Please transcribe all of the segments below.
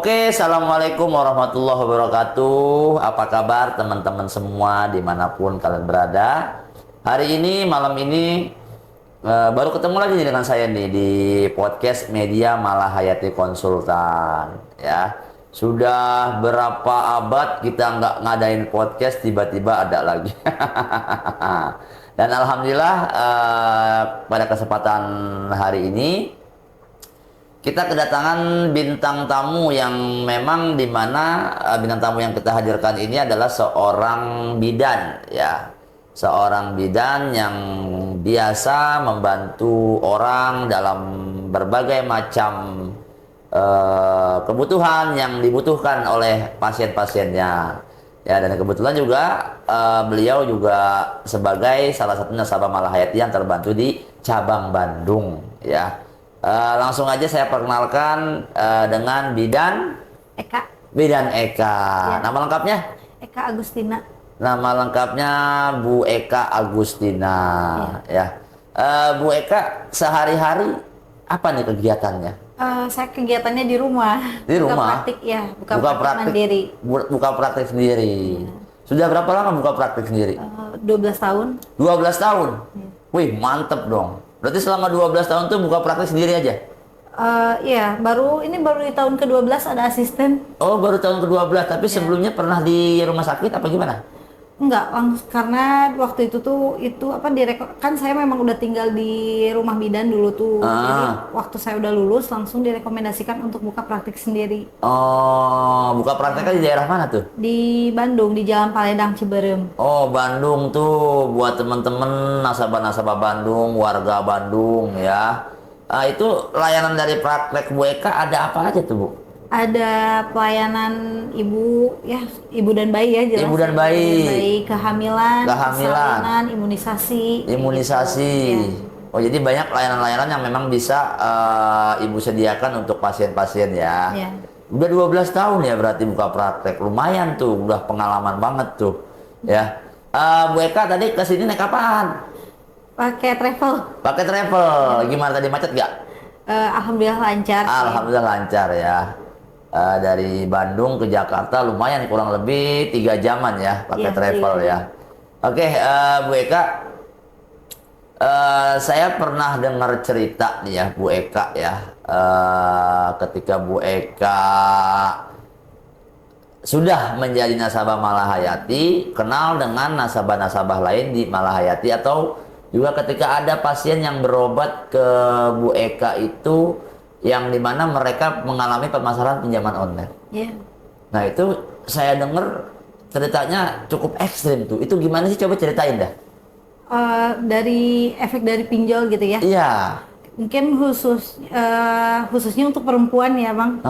Oke, assalamualaikum warahmatullahi wabarakatuh. Apa kabar teman-teman semua dimanapun kalian berada? Hari ini, malam ini baru ketemu lagi nih dengan saya nih di podcast Media Malahayati Konsultan. Ya, sudah berapa abad kita nggak ngadain podcast, tiba-tiba ada lagi. Dan alhamdulillah pada kesempatan hari ini kita kedatangan bintang tamu yang memang dimana bintang tamu yang kita hadirkan ini adalah seorang bidan, ya, seorang bidan yang biasa membantu orang dalam berbagai macam kebutuhan yang dibutuhkan oleh pasien-pasiennya. Ya, dan kebetulan juga beliau juga sebagai salah satu nasabah Malahayati yang terbantu di cabang Bandung, ya. Langsung aja saya perkenalkan dengan Eka. Bidan Eka. Ya. Nama lengkapnya? Eka Agustina. Nama lengkapnya Bu Eka Agustina. Ya. Bu Eka sehari-hari apa nih kegiatannya? Saya kegiatannya di rumah. Di rumah? Buka praktik ya, buka praktik mandiri. Buka praktik sendiri. Ya. Sudah berapa lama buka praktik sendiri? 12 tahun. 12 tahun? Ya. Wih, mantep dong. Berarti selama 12 tahun tuh buka praktik sendiri aja? Iya, baru di tahun ke-12 ada asisten. Oh, baru tahun ke-12, tapi sebelumnya pernah di rumah sakit apa gimana? Enggak, karena waktu itu kan saya memang udah tinggal di rumah bidan dulu tuh. Jadi waktu saya udah lulus langsung direkomendasikan untuk buka praktik sendiri. Oh, buka prakteknya di daerah mana tuh? Di Bandung, di Jalan Paledang Ciberem. Oh, Bandung tuh buat temen-temen nasabah-nasabah Bandung, warga Bandung ya. Itu layanan dari praktek Bu Eka ada apa aja tuh, Bu? Ada pelayanan ibu dan bayi ya, jelas. Ibu dan bayi, kehamilan, persalinan, imunisasi. Gitu. Oh, jadi banyak layanan-layanan yang memang bisa ibu sediakan untuk pasien-pasien ya. Udah 12 tahun ya berarti buka praktek. Lumayan tuh, udah pengalaman banget tuh. Ya. Bu Eka tadi kesini naik apaan? Pakai travel. Pakai travel. Gimana tadi, macet nggak? Alhamdulillah lancar. Alhamdulillah lancar ya. Dari Bandung ke Jakarta lumayan, kurang lebih 3 jaman ya pakai travel ya. Oke, Bu Eka, saya pernah dengar cerita nih ya Bu Eka ya, ketika Bu Eka sudah menjadi nasabah Malahayati, kenal dengan nasabah-nasabah lain di Malahayati, atau juga ketika ada pasien yang berobat ke Bu Eka itu yang dimana mereka mengalami permasalahan pinjaman online. Nah, itu saya dengar ceritanya cukup ekstrim tuh. Itu gimana sih? Coba ceritain dah. Dari efek dari pinjol gitu ya? Iya. Mungkin khususnya untuk perempuan ya, Bang.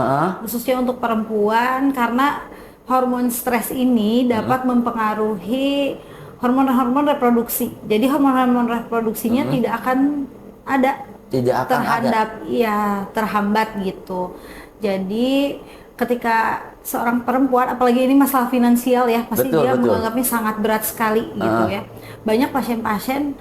Khususnya untuk perempuan, karena hormon stres ini dapat mempengaruhi hormon-hormon reproduksi. Jadi hormon-hormon reproduksinya tidak akan ada. Terhambat gitu. Jadi ketika seorang perempuan, apalagi ini masalah finansial ya, pasti dia menganggapnya sangat berat sekali gitu ya. Banyak pasien-pasien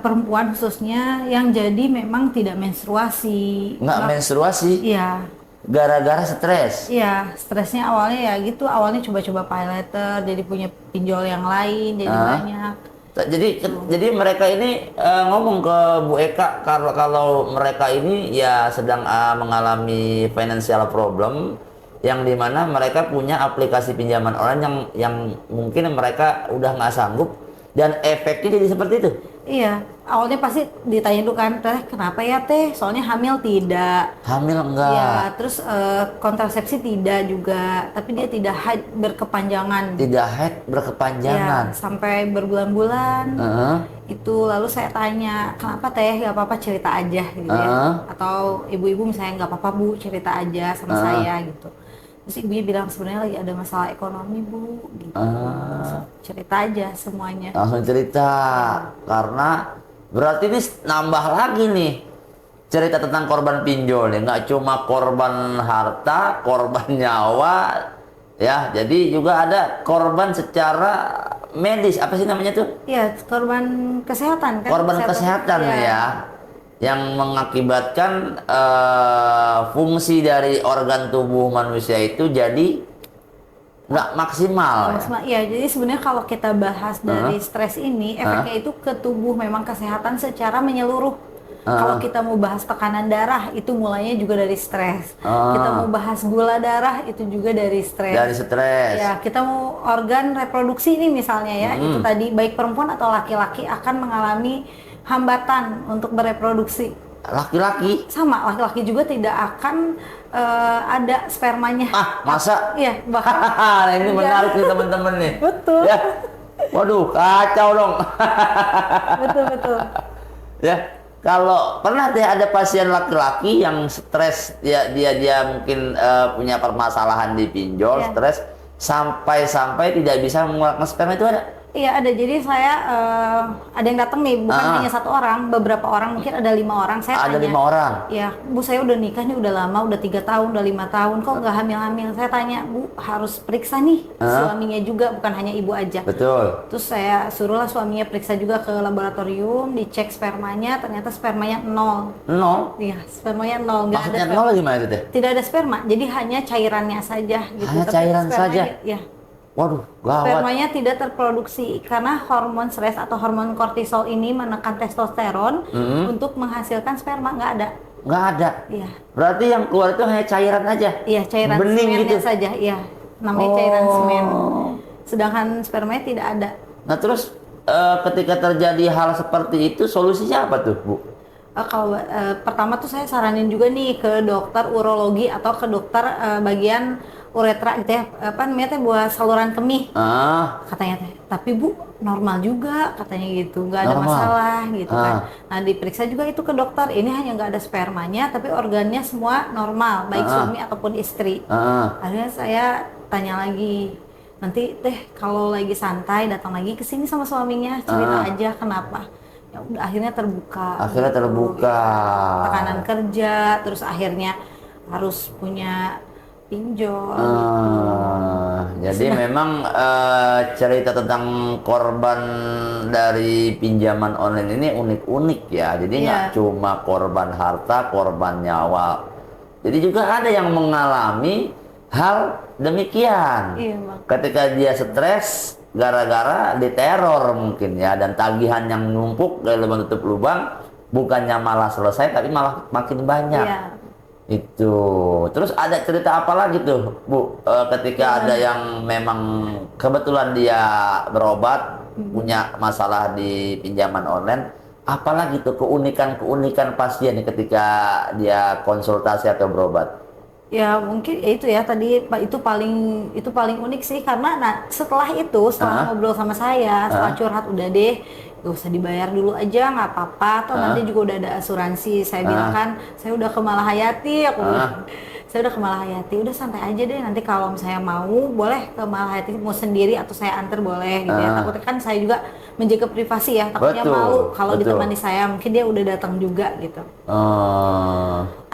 perempuan khususnya yang jadi memang tidak menstruasi. Nggak menstruasi? Iya. Gara-gara stres? Iya, stresnya awalnya ya gitu. Awalnya coba-coba pay letter, jadi punya pinjol yang lain, jadi banyak. Jadi mereka ini ngomong ke Bu Eka kalau mereka ini ya sedang mengalami financial problem, yang dimana mereka punya aplikasi pinjaman online yang mungkin mereka udah nggak sanggup, dan efeknya jadi seperti itu. Iya, awalnya pasti ditanya dulu kan, teh kenapa ya teh? Soalnya hamil tidak. Hamil enggak. Ya, terus kontrasepsi tidak juga, tapi dia tidak haid berkepanjangan. Tidak haid berkepanjangan. Ya, sampai berbulan-bulan. Itu lalu saya tanya, kenapa teh? Gak apa-apa, cerita aja gitu ya. Atau ibu-ibu misalnya, gak apa-apa Bu, cerita aja sama saya gitu. Terus ibunya bilang sebenarnya lagi ada masalah ekonomi Bu, gitu. Cerita aja semuanya. Langsung cerita, karena berarti ini nambah lagi nih cerita tentang korban pinjol nih. Nggak cuma korban harta, korban nyawa, ya. Jadi juga ada korban secara medis, apa sih namanya tuh? Iya, korban kesehatan kan? Korban kesehatan ya. yang mengakibatkan fungsi dari organ tubuh manusia itu jadi nggak maksimal. Ya, jadi sebenarnya kalau kita bahas dari stres ini, efeknya itu ke tubuh memang kesehatan secara menyeluruh. Kalau kita mau bahas tekanan darah, itu mulainya juga dari stres. Kita mau bahas gula darah, itu juga dari stres. Dari stres. Ya, kita mau organ reproduksi ini misalnya ya, itu tadi baik perempuan atau laki-laki akan mengalami hambatan untuk bereproduksi. Laki-laki? Sama, laki-laki juga tidak akan ada spermanya. Masa? Iya, bahkan. Nah, ini menarik nih teman-teman nih. Betul. Ya. Waduh, kacau dong. Betul. Ya, kalau pernah deh ada pasien laki-laki yang stres, dia mungkin punya permasalahan di pinjol, stres sampai tidak bisa mengeluarkan sperma, itu ada? Iya ada, jadi saya ada yang datang nih, bukan hanya satu orang, beberapa orang, mungkin ada 5 orang. Saya ada tanya, 5 orang? Ya Bu, saya udah nikah nih udah lama, udah 3 tahun, udah 5 tahun, kok nggak hamil-hamil. Saya tanya, Bu harus periksa nih suaminya juga, bukan hanya ibu aja. Betul. Terus saya suruhlah suaminya periksa juga ke laboratorium, dicek spermanya, ternyata spermanya 0. 0? Iya, spermanya 0. Nggak Maksudnya ada 0 gimana itu teh? Tidak ada sperma, jadi hanya cairannya saja gitu. Hanya Tapi cairan saja? Ya. Waduh, gawat. Spermanya tidak terproduksi karena hormon stres atau hormon kortisol ini menekan testosteron untuk menghasilkan sperma, nggak ada. Nggak ada? Iya. Berarti yang keluar itu hanya cairan aja? Iya, cairan bening semennya gitu? saja, iya. Namanya cairan semen. Sedangkan spermanya tidak ada. Nah terus ketika terjadi hal seperti itu, solusinya apa tuh, Bu? Kalau pertama tuh saya saranin juga nih ke dokter urologi atau ke dokter bagian uretra gitu ya, apa namanya teh, buat saluran kemih. Katanya teh, tapi Bu normal juga katanya gitu, nggak ada masalah gitu kan. Nah diperiksa juga itu ke dokter, ini hanya nggak ada spermanya tapi organnya semua normal, baik suami ataupun istri. Akhirnya saya tanya lagi, nanti teh kalau lagi santai datang lagi ke sini sama suaminya, cerita aja kenapa. Ya udah, akhirnya terbuka. Tekanan kerja, terus akhirnya harus punya pinjol. Jadi memang cerita tentang korban dari pinjaman online ini unik-unik ya. Jadi nggak cuma korban harta, korban nyawa. Jadi juga ada yang mengalami hal demikian. Iya, Bang. Ketika dia stres gara-gara diteror mungkin ya, dan tagihan yang numpuk dari lubang tutup lubang, bukannya malah selesai tapi malah makin banyak. Iya. Itu. Terus ada cerita apa lagi tuh, Bu? Ketika ada yang memang kebetulan dia berobat, punya masalah di pinjaman online, apalagi tuh keunikan-keunikan pasien nih ketika dia konsultasi atau berobat? Ya mungkin ya itu ya tadi itu paling unik sih, karena setelah ngobrol sama saya, setelah curhat, udah deh gak usah dibayar dulu aja, nggak apa-apa, atau nanti juga udah ada asuransi. Saya bilang kan, saya udah ke Malahayati, saya udah ke Malahayati, udah santai aja deh, nanti kalau misalnya mau boleh ke Malahayati, mau sendiri atau saya antar boleh gitu ya. Takutnya kan saya juga menjaga privasi ya, takutnya malu kalau ditemani saya, mungkin dia udah datang juga gitu.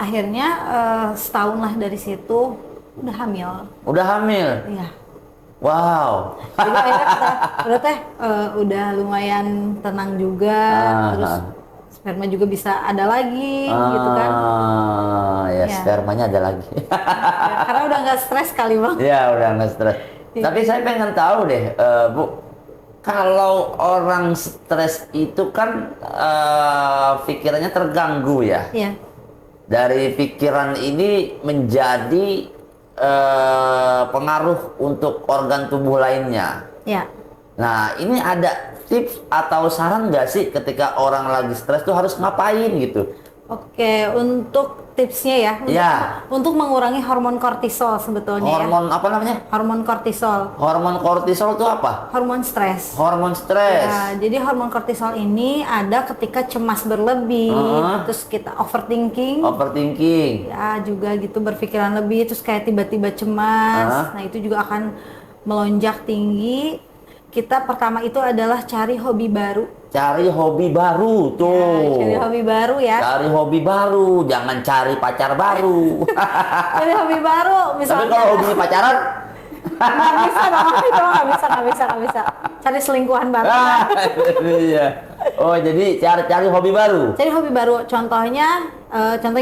Akhirnya setahun lah dari situ udah hamil. Udah hamil? Iya. Wow. Jadi akhirnya udah lumayan tenang juga, terus sperma juga bisa ada lagi gitu kan. Ya, spermanya ada lagi. Ya, karena udah nggak stres kali Bang. Ya udah nggak stres. Tapi saya pengen tahu deh, Bu, kalau orang stres itu kan pikirannya terganggu ya. Iya. Dari pikiran ini menjadi pengaruh untuk organ tubuh lainnya. Ya. Nah, ini ada tips atau saran nggak sih ketika orang lagi stres tuh harus ngapain gitu? Oke, untuk tipsnya ya, untuk mengurangi hormon kortisol sebetulnya. Hormon apa namanya? Hormon kortisol. Hormon kortisol itu apa? Hormon stres. Hormon stres. Ya, jadi hormon kortisol ini ada ketika cemas berlebih, terus kita overthinking. Overthinking. Ya, juga gitu, berpikiran lebih, terus kayak tiba-tiba cemas. Nah, itu juga akan melonjak tinggi. Kita pertama itu adalah cari hobi baru. Cari hobi baru tuh. Ya, cari hobi baru ya. Cari hobi baru, jangan cari pacar baru. Cari hobi baru, misalnya. Tapi kalau hobinya pacaran, Nggak bisa dong, itu nggak bisa. Cari selingkuhan baru. Iya. Oh, jadi cari hobi baru. Cari hobi baru, contohnya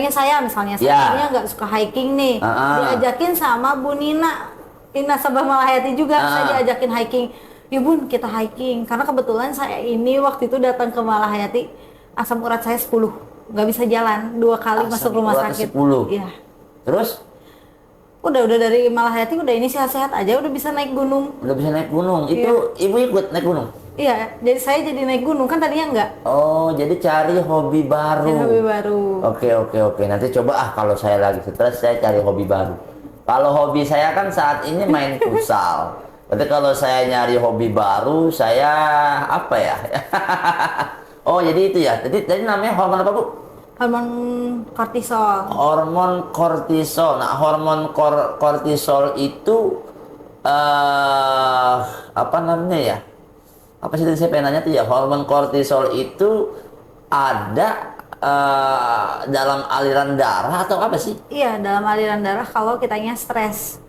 saya misalnya, saya Ya. tadinya nggak suka hiking nih, diajakin sama Bu Nina Sabah Malahayati juga, saya diajakin hiking. Ya Bun, kita hiking. Karena kebetulan saya ini waktu itu datang ke Malahayati, asam urat saya 10, nggak bisa jalan, 2 kali masuk rumah sakit. 10. Iya. Terus? Udah dari Malahayati udah ini sehat-sehat aja, udah bisa naik gunung. Udah bisa naik gunung. Itu ibu ikut naik gunung? Iya, jadi saya jadi naik gunung, kan tadinya enggak. Oh, jadi cari hobi baru. Cari hobi baru. Oke. Nanti coba kalau saya lagi stres saya cari hobi baru. Kalau hobi saya kan saat ini main futsal. Berarti kalau saya nyari hobi baru, saya apa ya? Oh, jadi itu ya. Jadi namanya hormon apa, Bu? Hormon kortisol. Hormon kortisol. Nah, hormon kortisol itu apa namanya ya? Apa sih tadi saya pengen nanya tuh ya? Hormon kortisol itu ada dalam aliran darah atau apa sih? Iya, dalam aliran darah kalau kitanya stres.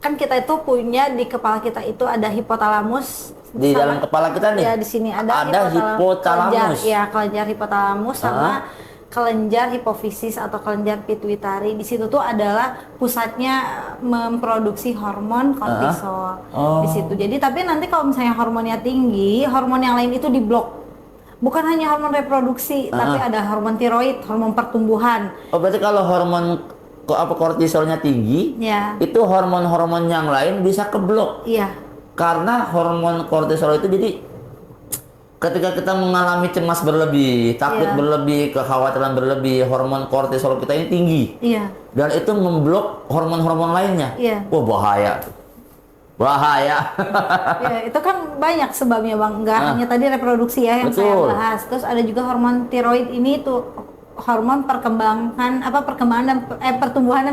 Kan kita itu punya di kepala kita itu ada hipotalamus. Di dalam kepala kita nih? Ya, di sini ada hipotalamus. Kelenjar hipotalamus sama kelenjar hipofisis atau kelenjar pituitari. Di situ tuh adalah pusatnya memproduksi hormon kortisol. Di situ. Jadi tapi nanti kalau misalnya hormonnya tinggi, hormon yang lain itu diblok. Bukan hanya hormon reproduksi, tapi ada hormon tiroid, hormon pertumbuhan. Oh, berarti kalau hormon kortisolnya tinggi, itu hormon-hormon yang lain bisa keblok. Iya. Karena hormon kortisol itu jadi ketika kita mengalami cemas berlebih, takut berlebih, kekhawatiran berlebih, hormon kortisol kita ini tinggi. Iya. Dan itu memblok hormon-hormon lainnya. Iya. Wah, bahaya. Bahaya. Ya, itu kan banyak sebabnya, Bang. Nggak hanya tadi reproduksi ya yang saya bahas. Terus ada juga hormon tiroid ini tuh hormon pertumbuhan dan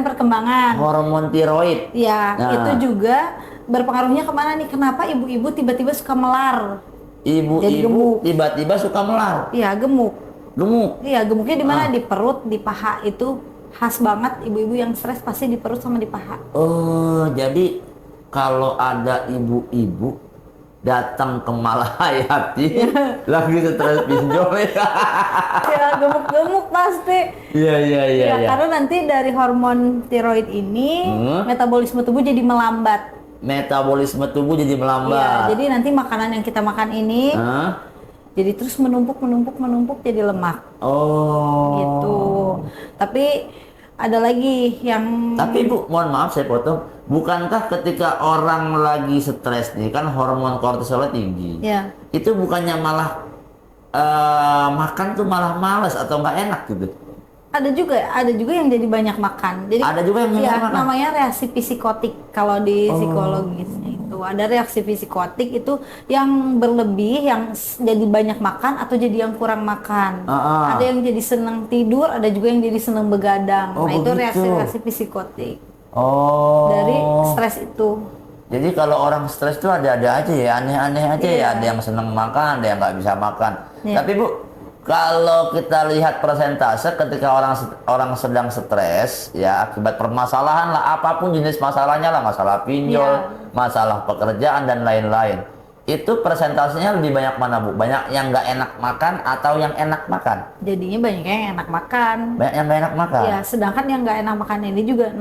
perkembangan. Hormon tiroid. Ya, itu juga berpengaruhnya kemana nih? Kenapa ibu-ibu tiba-tiba suka melar? Ibu-ibu tiba-tiba suka melar. Iya, gemuk. Gemuk. Iya, gemuknya di mana? Di perut, di paha. Itu khas banget, ibu-ibu yang stres pasti di perut sama di paha. Oh, jadi kalau ada ibu-ibu datang ke Malahayati lagi stres pinjol ya gemuk-gemuk pasti. Iya. Karena nanti dari hormon tiroid ini metabolisme tubuh jadi melambat. Metabolisme tubuh jadi melambat. Iya, jadi nanti makanan yang kita makan ini jadi terus menumpuk jadi lemak. Oh. Gitu. Tapi ada lagi yang... Tapi Bu, mohon maaf saya potong. Bukankah ketika orang lagi stres nih, kan hormon kortisolnya tinggi. Ya. Itu bukannya malah makan tuh malah malas atau nggak enak gitu? Ada juga yang jadi banyak makan. Jadi ada juga yang banyak makan. Namanya reaksi psikotik kalau di psikologisnya itu. Ada reaksi psikotik itu yang berlebih, yang jadi banyak makan atau jadi yang kurang makan. Ada yang jadi senang tidur, ada juga yang jadi senang begadang. Nah, itu reaksi psikotik. Dari stres itu. Jadi kalau orang stres tuh ada-ada aja ya, aneh-aneh aja ya. Ada yang senang makan, ada yang nggak bisa makan. Tapi Bu, kalau kita lihat persentase ketika orang sedang stres ya akibat permasalahan lah, apapun jenis masalahnya lah, masalah pinjol, masalah pekerjaan dan lain-lain, itu persentasenya lebih banyak mana Bu? Banyak yang nggak enak makan atau yang enak makan? Jadinya banyak yang enak makan. Banyak yang nggak enak makan? Ya, sedangkan yang nggak enak makan ini juga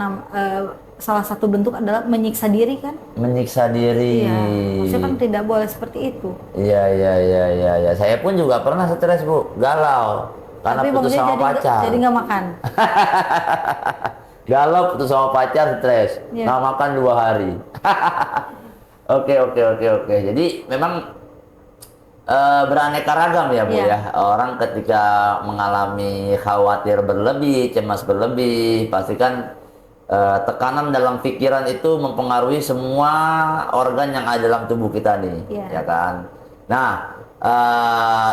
salah satu bentuk adalah menyiksa diri kan? Menyiksa diri. Iya, maksudnya kan tidak boleh seperti itu. Iya. Saya pun juga pernah stres Bu, galau karena tapi putus sama pacar. Jadi nggak makan. Galau putus sama pacar, stres, nggak makan 2 hari. Oke. Jadi memang beraneka ragam ya Bu ya. Orang ketika mengalami khawatir berlebih, cemas berlebih, pastikan tekanan dalam pikiran itu mempengaruhi semua organ yang ada dalam tubuh kita nih, ya kan. Nah,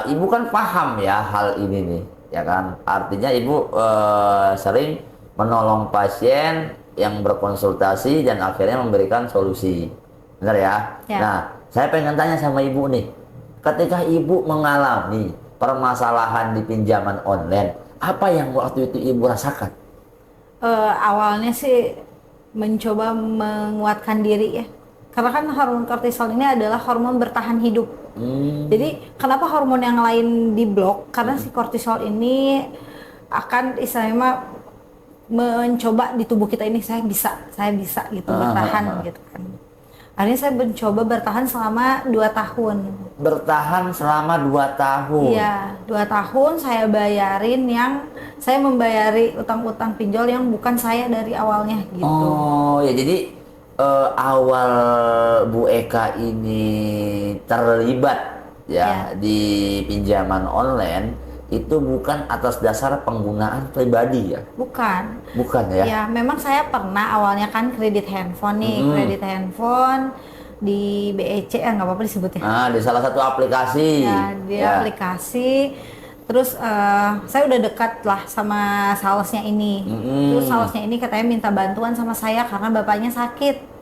ibu kan paham ya hal ini nih, ya kan. Artinya ibu sering menolong pasien yang berkonsultasi dan akhirnya memberikan solusi, benar ya? Nah, saya pengen tanya sama ibu nih, ketika ibu mengalami permasalahan di pinjaman online, apa yang waktu itu ibu rasakan? Awalnya sih mencoba menguatkan diri ya. Karena kan hormon kortisol ini adalah hormon bertahan hidup. Jadi kenapa hormon yang lain diblok? Karena si kortisol ini akan istilahnya mencoba di tubuh kita ini saya bisa gitu bertahan gitu kan. Akhirnya saya mencoba bertahan selama 2 tahun. Bertahan selama 2 tahun. Iya, 2 tahun saya membayari utang-utang pinjol yang bukan saya dari awalnya gitu. Oh ya, jadi awal Bu Eka ini terlibat ya di pinjaman online itu bukan atas dasar penggunaan pribadi ya? Bukan ya? Ya, memang saya pernah awalnya kan kredit handphone nih, kredit handphone di BEC ya nggak apa-apa disebutnya. Di salah satu aplikasi. Ya, di aplikasi. Terus saya udah dekat lah sama salesnya ini. Terus salesnya ini katanya minta bantuan sama saya karena bapaknya sakit.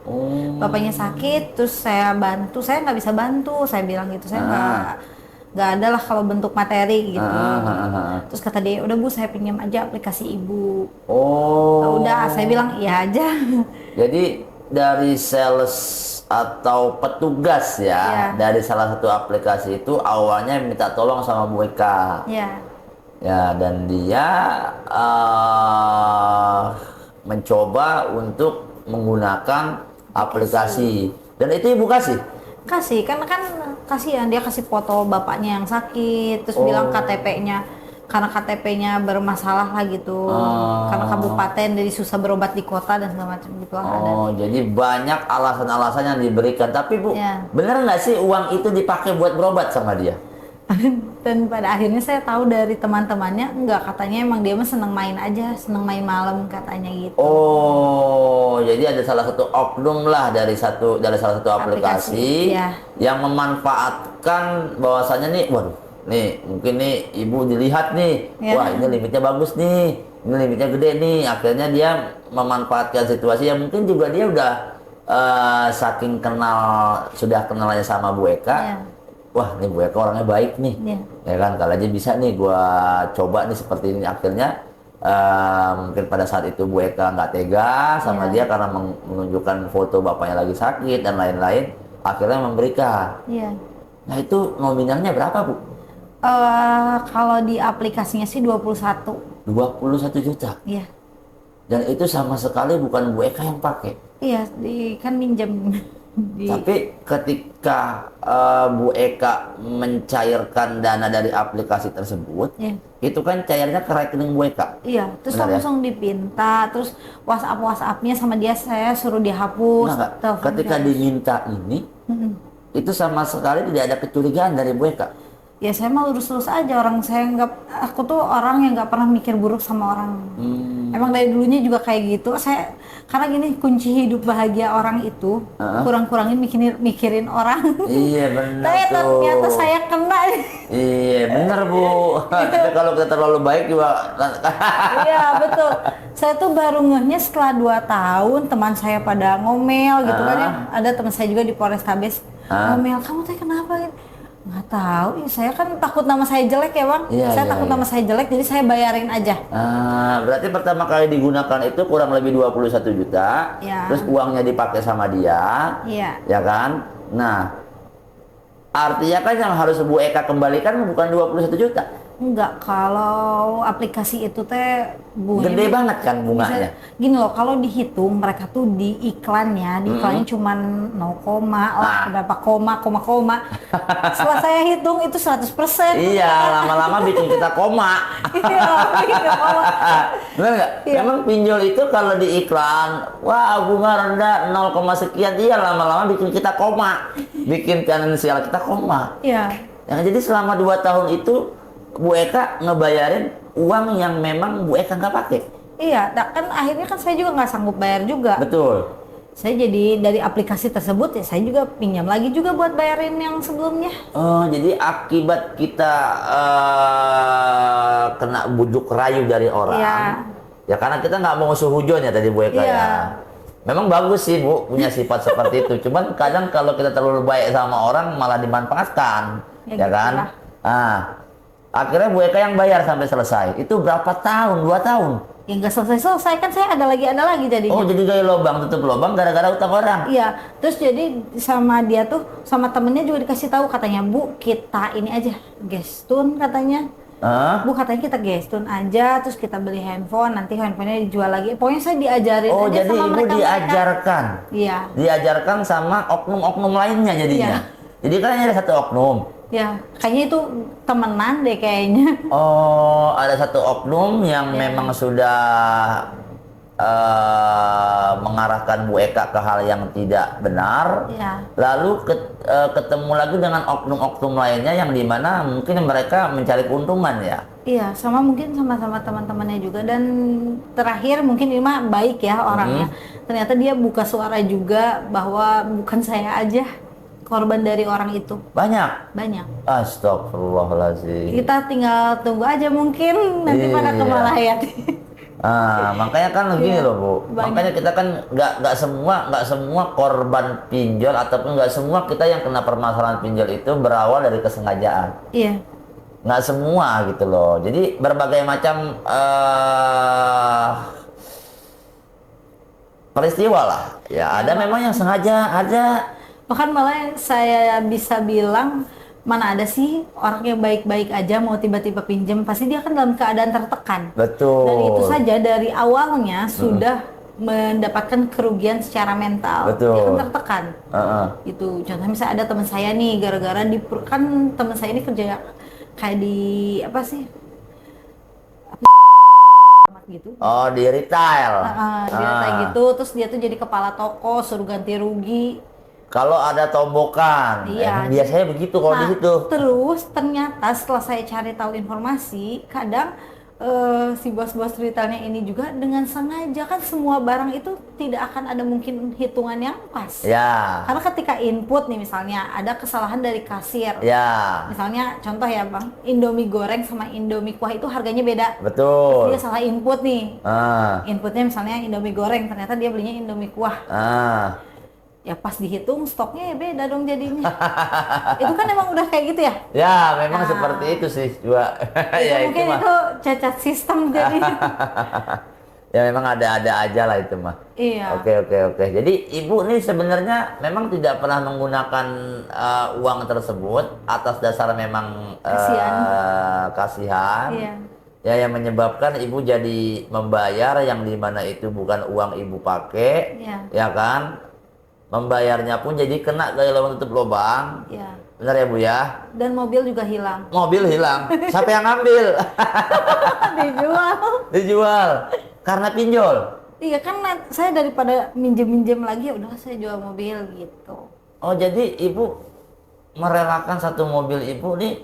Bapaknya sakit, terus saya bantu. Saya nggak bisa bantu, saya bilang gitu. Saya nggak ada lah kalau bentuk materi gitu. Terus kata dia, udah Bu saya pinjam aja aplikasi Ibu. Udah, saya bilang iya aja. Jadi dari sales atau petugas ya dari salah satu aplikasi itu awalnya minta tolong sama Bu Eka. Ya, dan dia mencoba untuk menggunakan aplikasi. Dan itu Ibu kasih, karena kan kasihan dia kasih foto bapaknya yang sakit, terus bilang KTP-nya karena KTP-nya bermasalah lah gitu, karena kabupaten jadi susah berobat di kota dan segala macam gitu lah. Jadi banyak alasan-alasan yang diberikan. Tapi Bu, bener nggak sih uang itu dipakai buat berobat sama dia? Dan pada akhirnya saya tahu dari teman-temannya enggak, katanya emang dia mah seneng main aja, seneng main malam katanya gitu. Jadi ada salah satu oknum lah dari salah satu aplikasi yang memanfaatkan bahwasannya nih, waduh, nih mungkin nih Ibu dilihat nih, wah ini limitnya bagus nih, ini limitnya gede nih. Akhirnya dia memanfaatkan situasi yang mungkin juga dia udah saking sudah kenalnya sama Bu Eka. Wah, nih Bu Eka orangnya baik nih, ya kan, kalau aja bisa nih gua coba nih seperti ini. Akhirnya mungkin pada saat itu Bu Eka nggak tega sama dia karena menunjukkan foto bapaknya lagi sakit dan lain-lain, akhirnya memberikan. Nah itu nominalnya berapa Bu? Kalau di aplikasinya sih 21 juta. Iya. Dan itu sama sekali bukan Bu Eka yang pakai. Iya, kan minjem. Tapi ketika Bu Eka mencairkan dana dari aplikasi tersebut, itu kan cairnya ke rekening Bu Eka. Iya, terus langsung dipinta, terus WhatsApp-nya sama dia saya suruh dihapus. Ketika diminta ini, itu sama sekali tidak ada kecurigaan dari Bu Eka. Ya saya mah lurus-lurus aja, aku tuh orang yang nggak pernah mikir buruk sama orang. Emang dari dulunya juga kayak gitu. Karena gini, kunci hidup bahagia orang itu kurang-kurangin mikirin orang. Iya benar tuh. Ternyata saya kena. Iya benar Bu. Tapi kalau kita terlalu baik juga. Iya betul. Saya tuh baru ngehnya setelah 2 tahun teman saya pada ngomel gitu kan ya. Ada teman saya juga di Polrestabes ngomel, kamu teh kenapa? Nggak tahu ya, saya kan takut nama saya jelek ya Bang. Saya takut nama saya jelek, jadi saya bayarin aja. Berarti pertama kali digunakan itu kurang lebih 21 juta. Terus uangnya dipakai sama dia. Ya kan? Nah, artinya kan yang harus Bu Eka kembalikan bukan 21 juta. Enggak, kalau aplikasi itu teh bunganya gede banget kan bunganya. Gini loh, kalau dihitung mereka tuh di iklannya cuma 0, lah berapa koma. Setelah saya hitung itu 100%. Iya, lama-lama bikin kita koma. Iya, bikin koma. Benar nggak? Memang pinjol itu kalau di iklan, wah bunga rendah 0, sekian, iya lama-lama bikin kita koma. Bikin finansial kita koma. Iya. Jadi selama 2 tahun itu Bu Eka ngebayarin uang yang memang Bu Eka nggak pakai. Iya, kan akhirnya kan saya juga nggak sanggup bayar juga. Betul. Saya jadi dari aplikasi tersebut ya saya juga pinjam lagi juga buat bayarin yang sebelumnya. Jadi akibat kita kena bujuk rayu dari orang. Ya karena kita nggak mau suhujon ya tadi Bu Eka ya. Memang bagus sih Bu punya sifat seperti itu. Cuman kadang kalau kita terlalu baik sama orang malah dimanfaatkan, ya kan? Akhirnya Bu Eka yang bayar sampai selesai. Itu berapa tahun? 2 tahun? Ya nggak selesai-selesai kan, saya ada lagi jadinya. Oh, jadi gali lubang tutup lubang gara-gara utang orang. Iya, terus jadi sama dia tuh, sama temennya juga dikasih tahu, katanya, Bu, kita ini aja gestun katanya. Hah? Bu, katanya kita gestun aja, terus kita beli handphone, nanti handphonenya dijual lagi. Pokoknya saya diajarin Oh, aja jadi sama ibu mereka. diajarkan. Iya. Diajarkan sama oknum-oknum lainnya jadinya. Jadi kan hanya ada satu oknum. Ya, kayaknya itu temenan deh kayaknya. Oh, ada satu oknum yang memang sudah mengarahkan Bu Eka ke hal yang tidak benar. Ya. Lalu ketemu lagi dengan oknum-oknum lainnya yang dimana mungkin mereka mencari keuntungan ya. Iya, sama mungkin sama-sama teman-temannya juga. Dan terakhir mungkin ini mah baik ya orangnya. Ternyata dia buka suara juga bahwa bukan saya aja korban dari orang itu. Banyak. Astagfirullahaladzim. Kita tinggal tunggu aja mungkin nanti pada ke Malahayati. Makanya kan begini loh Bu. Banyak. Makanya kita kan nggak semua korban pinjol ataupun nggak semua kita yang kena permasalahan pinjol itu berawal dari kesengajaan. Iya. Nggak semua gitu loh. Jadi berbagai macam peristiwa lah. Ya ada memang yang sengaja, ada. Bahkan malah saya bisa bilang, mana ada sih orang yang baik-baik aja mau tiba-tiba pinjem, pasti dia kan dalam keadaan tertekan. Betul. Dan itu saja dari awalnya sudah mendapatkan kerugian secara mental. Betul. Dia kan tertekan. Itu contohnya misalnya ada teman saya nih, gara-gara kan teman saya ini kerja kayak di apa sih? Gitu. Oh, di retail. Dia kayak gitu, terus dia tuh jadi kepala toko, suruh ganti rugi. Kalau ada tombokan, Iya, biasanya begitu kalau di situ. Terus ternyata setelah saya cari tahu informasi, kadang si bos-bos retailnya ini juga dengan sengaja, kan semua barang itu tidak akan ada mungkin hitungan yang pas. Ya. Karena ketika input nih misalnya ada kesalahan dari kasir. Ya. Misalnya contoh ya Bang, Indomie goreng sama Indomie kuah itu harganya beda. Betul. Dia salah input nih. Inputnya misalnya Indomie goreng, ternyata dia belinya Indomie kuah. Ya pas dihitung stoknya ya beda dong jadinya. Itu kan emang udah kayak gitu ya? Ya memang seperti itu sih juga. Ya mungkin itu cacat sistem jadi. Ya memang ada aja lah itu mah. Iya. Oke. Jadi ibu nih sebenarnya memang tidak pernah menggunakan uang tersebut atas dasar memang kasihan. Iya. Ya yang menyebabkan ibu jadi membayar yang dimana itu bukan uang ibu pakai. Iya. Ya kan? Membayarnya pun jadi kena gaya lubang tutup lubang. Iya. Benar ya Bu ya? Dan mobil juga hilang. Mobil hilang. Siapa yang ngambil? Dijual. Dijual. Karena pinjol. Iya kan saya daripada minjem-minjem lagi ya udah saya jual mobil gitu. Oh jadi ibu merelakan satu mobil ibu nih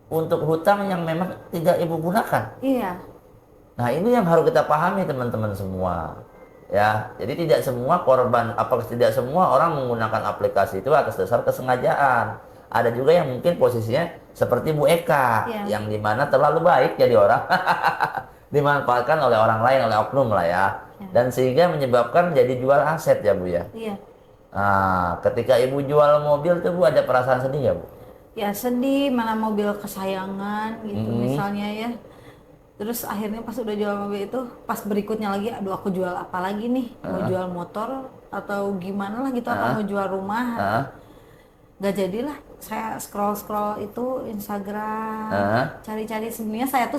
untuk hutang yang memang tidak ibu gunakan. Iya. Nah ini yang harus kita pahami teman-teman semua. Ya, jadi tidak semua korban, tidak semua orang menggunakan aplikasi itu atas dasar kesengajaan. Ada juga yang mungkin posisinya seperti Bu Eka, yang dimana terlalu baik jadi orang, dimanfaatkan oleh orang lain, oleh oknum lah ya. Dan sehingga menyebabkan jadi jual aset ya Bu ya. Iya. Nah, ketika ibu jual mobil tuh Bu ada perasaan sedih ya Bu? Ya sedih, mana mobil kesayangan gitu misalnya ya. Terus akhirnya pas udah jual mobil itu, pas berikutnya lagi, aduh aku jual apa lagi nih? Mau jual motor atau gimana lah gitu, atau mau jual rumah? Gak jadilah. Saya scroll itu Instagram, cari-cari. Sebenarnya saya tuh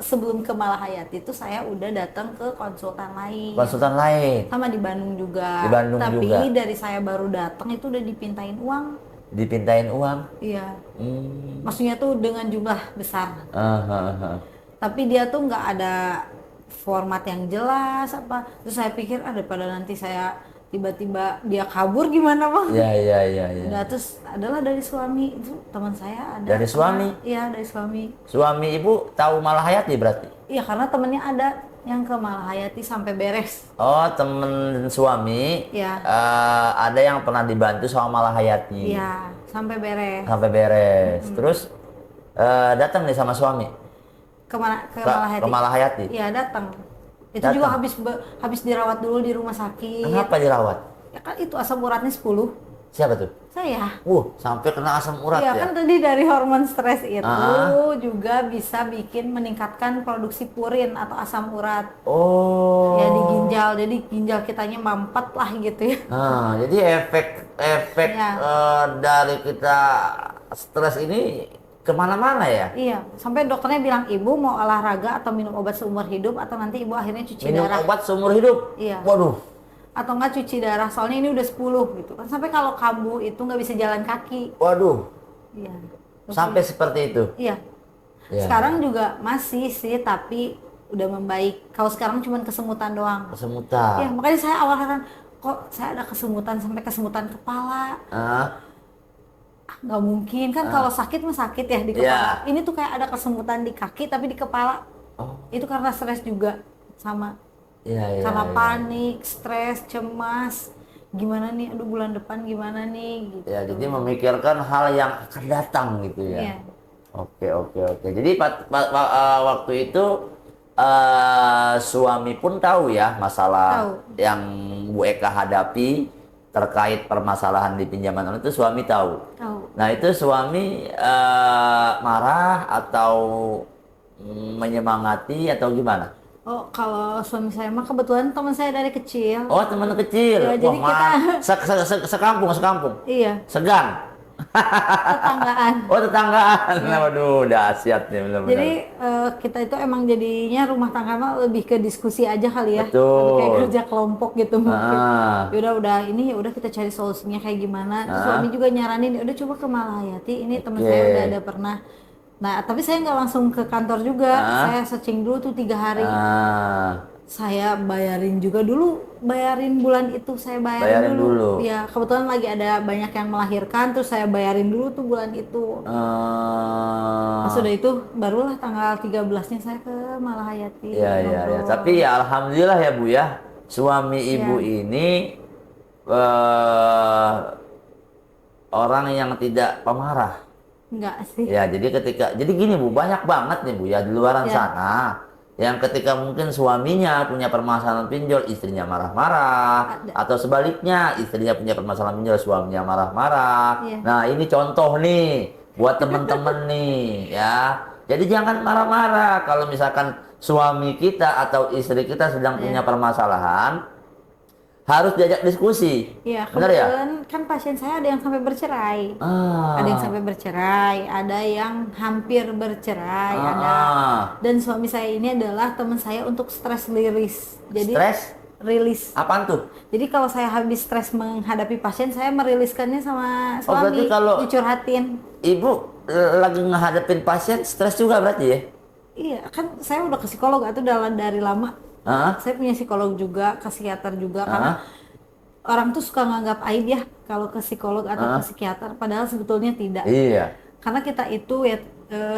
sebelum ke Malahayati itu saya udah datang ke konsultan lain. Konsultan lain? Sama di Bandung juga. Di Bandung Tapi juga? dari saya baru datang itu udah dipintain uang. Dipintain uang? Iya. Maksudnya tuh dengan jumlah besar. Tapi dia tuh nggak ada format yang jelas apa. Terus saya pikir daripada nanti saya tiba-tiba dia kabur gimana Bang? Iya. Nah, terus adalah dari suami itu teman saya ada. Dari suami? Iya dari suami. Suami ibu tahu Malahayati berarti? Iya karena temennya ada yang ke Malahayati sampai beres. Oh temen suami? Iya. Ada yang pernah dibantu sama Malahayati? Iya sampai beres. Sampai beres. Terus datang nih sama suami? Ke Malahayati. Ke Malahayati? Iya datang. Itu datang. Juga habis dirawat dulu di rumah sakit. Kenapa dirawat? Ya kan itu asam uratnya 10. Siapa tuh? Saya. Sampai kena asam urat Iya, ya? kan tadi dari hormon stres itu juga bisa bikin meningkatkan produksi purin atau asam urat. Oh. Ya di ginjal, jadi ginjal kitanya mampet lah gitu ya. Jadi efek Iya. dari kita stres ini kemana-mana ya? Iya, sampai dokternya bilang ibu mau olahraga atau minum obat seumur hidup atau nanti ibu akhirnya cuci Minum darah. obat seumur hidup? Iya. Waduh. Atau enggak cuci darah, soalnya ini udah 10 gitu kan. Sampai kalau kambuh itu nggak bisa jalan kaki. Waduh. Iya. Sampai seperti itu? Iya. Ya. Sekarang juga masih sih, tapi udah membaik. Kalau sekarang cuma kesemutan doang. Kesemutan? Iya, makanya saya awal kan, kok saya ada kesemutan sampai kesemutan kepala. Nggak mungkin kan kalau sakit mah sakit ya di kepala. Ini tuh kayak ada kesemutan di kaki tapi di kepala. Itu karena stres juga sama. Karena panik, stres, cemas. Gimana nih? Aduh bulan depan gimana nih? Gitu. Ya, jadi memikirkan hal yang akan datang gitu ya. Iya. Oke. Jadi waktu itu suami pun tahu ya masalah yang Bu Eka hadapi terkait permasalahan di pinjaman online itu suami tahu. Nah itu suami marah atau menyemangati atau gimana? Oh, kalau suami saya mah kebetulan teman saya dari kecil. Oh, teman kecil. Ya, jadi kita sekampung. Iya. Segang. Tetanggaan. Oh, tetanggaan. Waduh, dahsyat nih benar-benar. Jadi kita itu emang jadinya rumah tangga mah lebih ke diskusi aja kali ya. Betul. Kayak kerja kelompok gitu mungkin. Udah ini udah kita cari solusinya kayak gimana. Terus suami juga nyaranin, udah coba ke Malahayati. Ini teman saya udah ada pernah. Nah, tapi saya nggak langsung ke kantor juga. Saya searching dulu tuh 3 hari. Saya bayarin juga dulu, bayarin bulan itu saya bayarin dulu. Ya, kebetulan lagi ada banyak yang melahirkan, terus saya bayarin dulu tuh bulan itu. Pas udah itu, barulah tanggal 13-nya saya ke Malahayati. Iya. Tapi ya alhamdulillah ya Bu ya, suami ibu ini orang yang tidak pemarah. Enggak sih. Ya, jadi gini Bu, banyak banget nih Bu ya di luaran sana yang ketika mungkin suaminya punya permasalahan pinjol, istrinya marah-marah, atau sebaliknya istrinya punya permasalahan pinjol, suaminya marah-marah. Nah, ini contoh nih buat temen-temen nih ya. Jadi jangan marah-marah kalau misalkan suami kita atau istri kita sedang punya permasalahan. Harus diajak diskusi. Iya, kebetulan kan pasien saya ada yang sampai bercerai. Ada yang sampai bercerai, ada yang hampir bercerai, ada. Dan suami saya ini adalah teman saya untuk stress release. Jadi stres rilis. Apaan tuh? Jadi kalau saya habis stres menghadapi pasien, saya meriliskannya sama suami. Berarti kalau dicurhatin. Ibu lagi menghadapin pasien stres juga berarti ya? Iya, kan saya udah ke psikolog itu dari lama. Saya punya psikolog juga, ke psikiater juga, karena orang tuh suka nganggap aib ya kalau ke psikolog atau ke psikiater, padahal sebetulnya tidak. Iya. Karena kita itu ya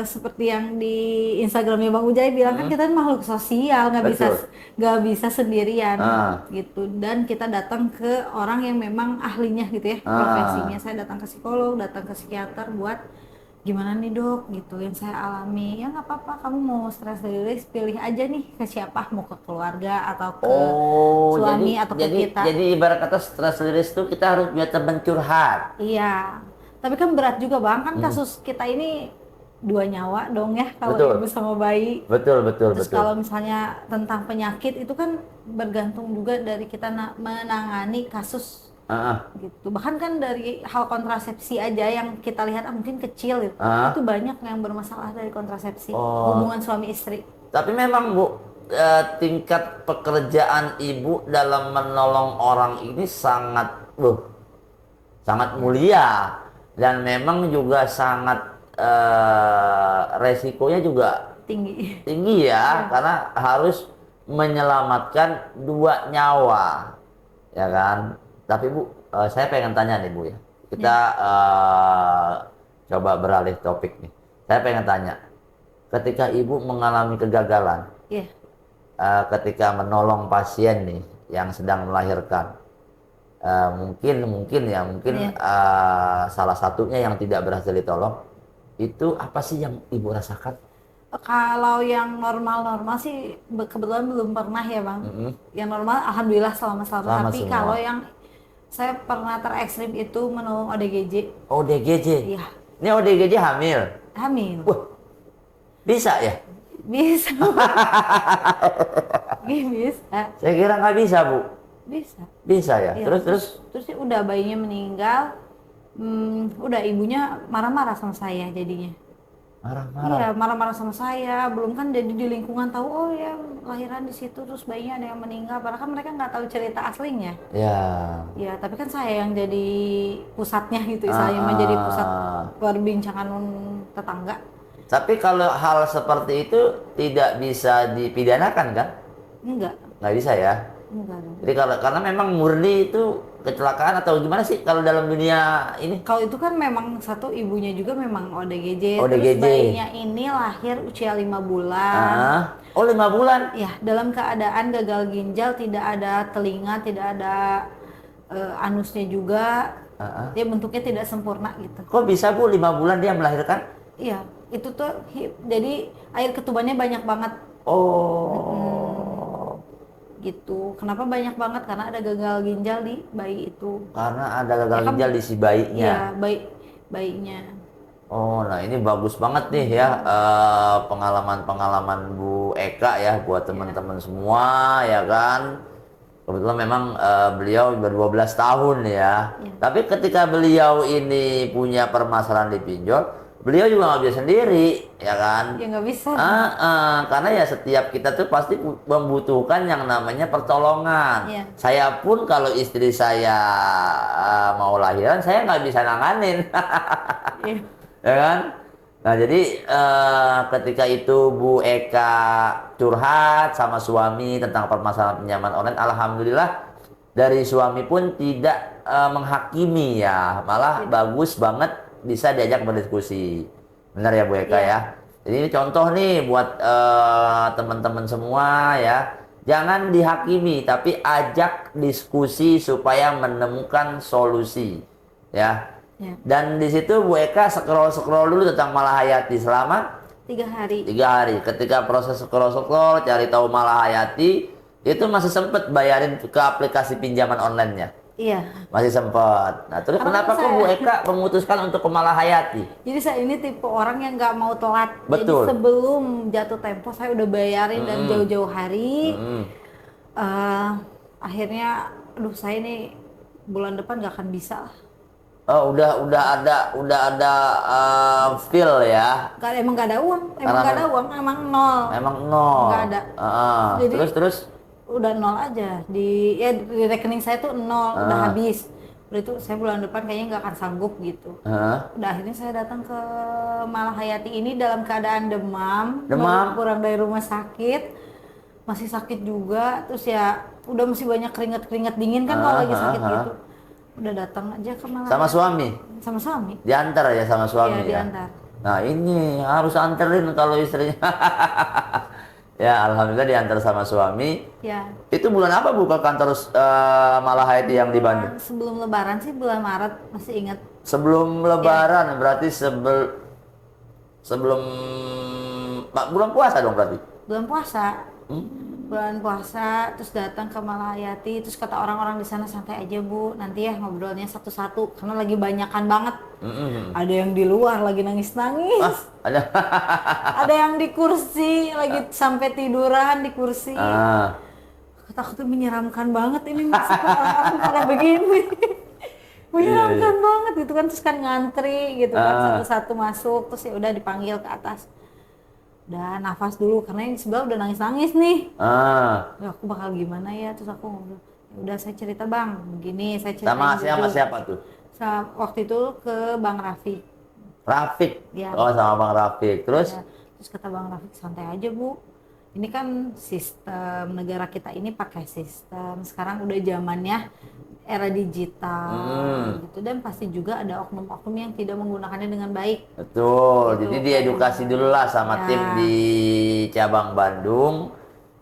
seperti yang di Instagramnya Bang Ujai bilang kan kita makhluk sosial, nggak bisa sendirian gitu. Dan kita datang ke orang yang memang ahlinya gitu ya, profesinya. Saya datang ke psikolog, datang ke psikiater buat gimana nih dok gitu yang saya alami. Ya nggak apa-apa, kamu mau stress release pilih aja nih ke siapa, mau ke keluarga atau ke suami atau ke kita. Jadi ibarat kata stress release itu kita harus punya teman curhat. Iya, tapi kan berat juga Bang, kan kasus kita ini 2 nyawa dong ya kalau ibu sama bayi. Betul. Terus kalau misalnya tentang penyakit itu kan bergantung juga dari kita menangani kasus gitu. Bahkan kan dari hal kontrasepsi aja yang kita lihat mungkin kecil gitu. Itu banyak yang bermasalah dari kontrasepsi, hubungan suami istri. Tapi memang Bu, tingkat pekerjaan ibu dalam menolong orang ini sangat mulia, dan memang juga sangat resikonya juga tinggi ya, karena harus menyelamatkan 2 nyawa ya kan. Tapi Bu, saya pengen tanya nih Bu ya, kita coba beralih topik nih. Saya pengen tanya, ketika ibu mengalami kegagalan, ketika menolong pasien nih yang sedang melahirkan, mungkin salah satunya yang tidak berhasil ditolong, itu apa sih yang ibu rasakan? Kalau yang normal sih kebetulan belum pernah ya Bang. Yang normal alhamdulillah selamat. Tapi kalau yang Saya pernah terekstrim itu menolong ODGJ. ODGJ. Iya, Ini ODGJ hamil. hamil. Wah, bisa ya? Bisa. Bisa. Saya kira nggak bisa, Bu. Bisa. Bisa ya? Iya, Terus? ya udah bayinya meninggal. Udah ibunya marah-marah sama saya jadinya. Marah-marah. Iya, marah-marah sama saya. Belum kan jadi di lingkungan tahu, oh ya lahiran di situ terus bayinya ada yang meninggal. Padahal kan mereka nggak tahu cerita aslinya. Ya. Ya, tapi kan saya yang jadi pusatnya gitu, saya menjadi pusat perbincangan tetangga. Tapi kalau hal seperti itu tidak bisa dipidanakan kan? Enggak, Nggak bisa ya? enggak. Jadi karena memang murni itu kecelakaan atau gimana sih kalau dalam dunia ini? Kalau itu kan memang satu ibunya juga memang ODGJ, ODGJ. terus bayinya ini lahir usia 5 bulan. Oh, 5 bulan? Ya, dalam keadaan gagal ginjal, tidak ada telinga, tidak ada anusnya juga. Dia bentuknya tidak sempurna gitu. Kok bisa, Bu, 5 bulan dia melahirkan? Iya, itu tuh jadi air ketubannya banyak banget. Oh. Gitu. Kenapa banyak banget? Karena ada gagal ginjal di bayi itu. Karena ada gagal Ya kan? ginjal di si bayinya. Iya, bayinya. Oh, nah ini bagus banget nih ya pengalaman-pengalaman Bu Eka ya buat teman-teman semua ya kan. Kebetulan memang beliau udah 12 tahun ya. Tapi ketika beliau ini punya permasalahan di pinjol, beliau juga nggak bisa sendiri ya kan. Ya nggak bisa. Karena ya setiap kita tuh pasti membutuhkan yang namanya pertolongan. Iya. Saya pun kalau istri saya mau lahiran, saya nggak bisa nanganin. Iya. Ya kan? Nah jadi ketika itu Bu Eka curhat sama suami tentang permasalahan pinjaman online, alhamdulillah dari suami pun tidak menghakimi ya, malah bagus banget bisa diajak berdiskusi. Benar ya Bu Eka ya? Jadi ini contoh nih buat teman-teman semua ya, jangan dihakimi tapi ajak diskusi supaya menemukan solusi ya. Dan di situ Bu Eka scroll dulu tentang Malahayati selama 3 hari. 3 hari. Ketika proses scroll cari tahu Malahayati, itu masih sempet bayarin ke aplikasi pinjaman online-nya. Iya. Masih sempet. Nah terus kenapa kok Bu Eka memutuskan untuk ke Malahayati? Jadi saya ini tipe orang yang nggak mau telat. Betul. Jadi sebelum jatuh tempo saya udah bayarin dan jauh-jauh hari. Akhirnya, aduh saya ini bulan depan nggak akan bisa. Oh, udah ada feel ya. Emang nggak ada uang, emang nol. Emang nol. Nggak ada. Jadi, terus udah nol aja di rekening saya tuh nol, udah habis. Udah itu saya bulan depan kayaknya nggak akan sanggup gitu. Udah akhirnya saya datang ke Malahayati ini dalam keadaan demam. Baru pulang dari rumah sakit, masih sakit juga. Terus ya udah masih banyak keringat dingin kan kalau lagi sakit gitu. Udah datang aja ke Malahayati. Sama suami? Sama suami. Diantar ya sama suami ya? Diantar. Nah ini harus anterin kalau istrinya. Ya alhamdulillah diantar sama suami. Ya. Itu bulan apa Bu ke kantor Malahayati yang di Bandung? Sebelum lebaran sih, bulan Maret, masih ingat. Sebelum lebaran berarti sebelum bulan puasa dong berarti? Bulan puasa. Bulan puasa, terus datang ke Malahayati, terus kata orang-orang di sana santai aja Bu, nanti ya ngobrolnya satu-satu karena lagi banyakan banget. Ada yang di luar lagi nangis-nangis. Ada. Ada yang di kursi lagi sampai tiduran di kursi. Kata aku tuh menyeramkan banget ini masuk orang-orang pada begini. Menyeramkan banget gitu kan, terus kan ngantri gitu kan, satu-satu masuk, terus ya udah dipanggil ke atas. Udah nafas dulu karena yang sebelah udah nangis-nangis nih. Ya, aku bakal gimana ya, terus aku ngobrol. Ya udah saya cerita Bang, begini saya cerita. Sama siapa tuh? Waktu itu ke Bang Rafiq. Rafiq? Ya. Oh sama Bang Rafiq, terus? Ya. Terus kata Bang Rafiq santai aja Bu. Ini kan sistem negara kita ini pakai sistem. Sekarang udah zamannya era digital gitu, dan pasti juga ada oknum-oknum yang tidak menggunakannya dengan baik. Betul, gitu. jadi diedukasi dulu lah sama tim di cabang Bandung,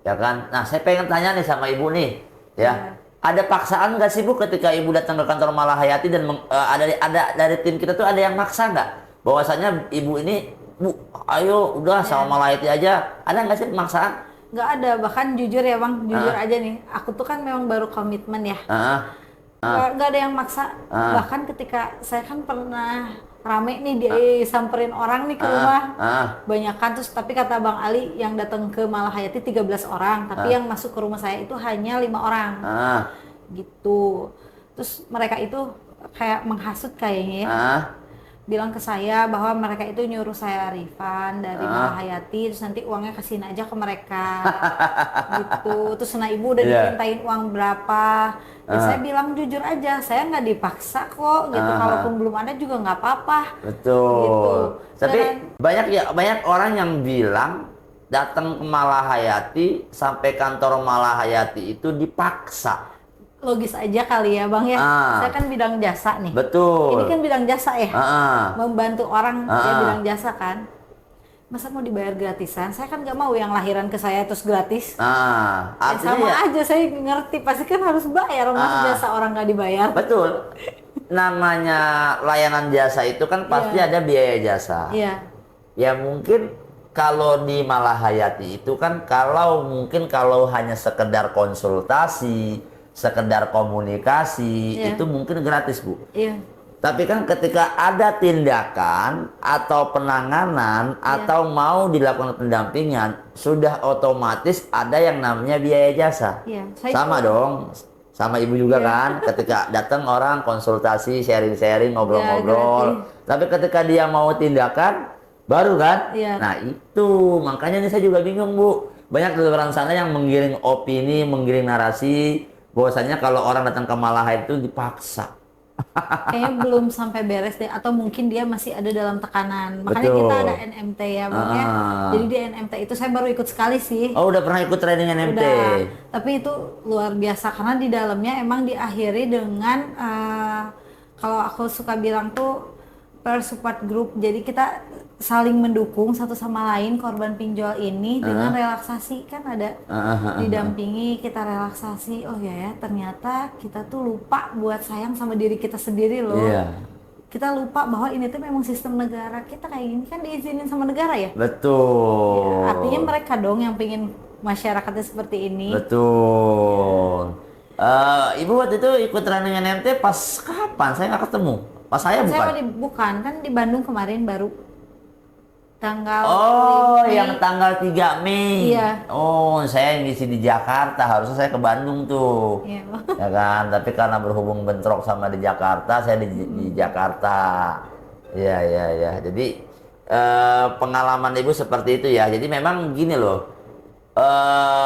ya kan. Nah saya pengen tanya nih sama Ibu nih, ya. Ada paksaan nggak sih Bu ketika Ibu datang ke kantor Malahayati dan ada dari tim kita tuh ada yang maksa nggak? Bahwasanya Ibu ini, Bu, ayo udah sama Malahayati aja. Ada nggak sih paksaan? Nggak ada, bahkan jujur ya Bang, jujur aja nih. Aku tuh kan memang baru komitmen ya. nggak ada yang maksa. Bahkan ketika saya kan pernah rame nih disamperin orang nih ke rumah, banyakan terus, tapi kata Bang Ali yang datang ke Malahayati 13 orang, tapi yang masuk ke rumah saya itu hanya 5 orang, gitu. Terus mereka itu kayak menghasut kayaknya ya. Bilang ke saya bahwa mereka itu nyuruh saya refund dari Malahayati, terus nanti uangnya kasihin aja ke mereka gitu. Terus nah ibu udah dimintain uang berapa, ya saya bilang jujur aja, saya nggak dipaksa kok gitu. Kalaupun belum ada juga nggak apa-apa. Betul Gitu. Tapi Dan, banyak orang yang bilang datang ke Malahayati sampai kantor Malahayati itu dipaksa. logis aja kali ya Bang ya. Saya kan bidang jasa nih. Betul. Ini kan bidang jasa ya. Membantu orang ya bidang jasa kan. Masa mau dibayar gratisan? Saya kan nggak mau yang lahiran ke saya terus gratis. Ya, sama aja, saya ngerti pasti kan harus bayar. Masa jasa orang nggak dibayar? Betul. Namanya layanan jasa itu kan pasti ada biaya jasa. Iya. Ya mungkin kalau di Malahayati itu kan kalau hanya sekedar konsultasi, sekedar komunikasi, itu mungkin gratis, Bu. Iya. Tapi kan ketika ada tindakan atau penanganan atau mau dilakukan pendampingan, sudah otomatis ada yang namanya biaya jasa. Iya. Sama dong, sama ibu juga kan. Ketika datang orang konsultasi, sharing-sharing, ngobrol-ngobrol. Tapi ketika dia mau tindakan, baru kan? Nah itu, makanya ini saya juga bingung, Bu. Banyak di luar sana yang menggiring opini, menggiring narasi, bahwasanya kalau orang datang ke Malahayati itu dipaksa. Kayaknya belum sampai beres deh, atau mungkin dia masih ada dalam tekanan. Makanya kita ada NMT ya Bang ya. Jadi di NMT itu saya baru ikut sekali sih. Oh, udah pernah ikut training NMT? Udah. Tapi itu luar biasa karena di dalamnya emang diakhiri dengan kalau aku suka bilang tuh peer support group. Jadi kita saling mendukung satu sama lain korban pinjol ini dengan relaksasi, kan ada didampingi, kita relaksasi. Oh ya, ternyata kita tuh lupa buat sayang sama diri kita sendiri loh. Kita lupa bahwa ini tuh memang sistem negara kita kayak gini kan diizinin sama negara ya. Betul. Ya, artinya mereka dong yang pengen masyarakatnya seperti ini. Betul. Ibu waktu itu ikut training NMT pas kapan? Saya nggak ketemu. Pas saya bukan? Bukan, kan di Bandung kemarin baru. Tanggal Mei. Yang tanggal 3 Mei. Iya. Oh, saya ngisi di Jakarta, harusnya saya ke Bandung tuh. Iya. Ya kan, tapi karena berhubung bentrok sama di Jakarta, saya di Jakarta. Iya. Jadi pengalaman ibu seperti itu ya. Jadi memang gini loh.